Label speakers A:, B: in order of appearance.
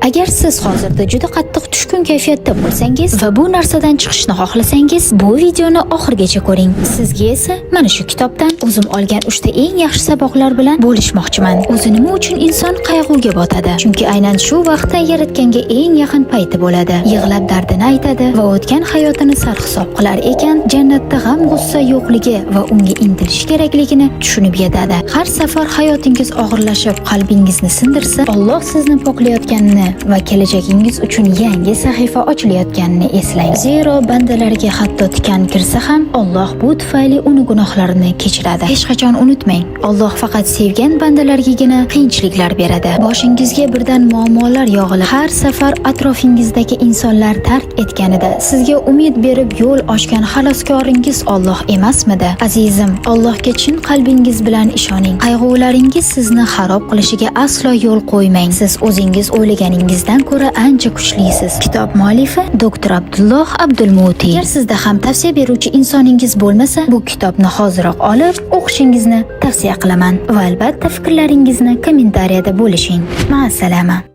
A: Agar siz hozirda juda qattiq tushkun kayfiyatda bo'lsangiz va bu narsadan chiqishni xohlasangiz, bu videoni oxirigacha ko'ring. Sizga esa mana shu kitobdan o'zim olgan 3 ta eng yaxshi saboqlar bilan bo'lishmoqchiman. O'zi nima uchun inson qayg'uga botadi? Chunki aynan shu vaqtda yaratganga eng yaqin payti bo'ladi. Yig'lab dardini aytadi va o'tgan hayotini sarhisob qilar ekan, jannatda g'am g'ussa yo'qligi va unga intilish kerakligini tushunib yetadi. Har safar hayotingiz og'irlashib, qalbingizni sindirsa, Alloh sizni poklayotganini va kelajagingiz uchun yangi sahifa ochilayotganini eslang. Zero bandalariga hatto tikan kirsa ham Alloh bu tufayli uni gunohlarini kechiradi. Hech qachon unutmang, Alloh faqat sevgan bandalargagina qiyinchiliklar beradi. Boshingizga birdan muammolar yog'ilib, har safar atrofingizdagi insonlar tark etganida sizga umid berib yo'l ochgan xaloskoringiz Alloh emasmidi? Azizim, Allohga chin qalbingiz bilan ishoning. Qayg'ularingiz sizni xarob qilishiga aslo yo'l qo'ymang. Siz o'zingiz o'ylaganingizdan ko'ra ancha kuchlisiz. Kitob muallifi Dr. Abdulloh Abdulmuti. Agar sizda ham tavsiya beruvchi insoningiz bo'lmasa, bu kitobni hoziroq olib o'qishingizni tavsiya qilaman. Va albatta fikrlaringizni kommentariyada bo'lishing. Ma'asalama.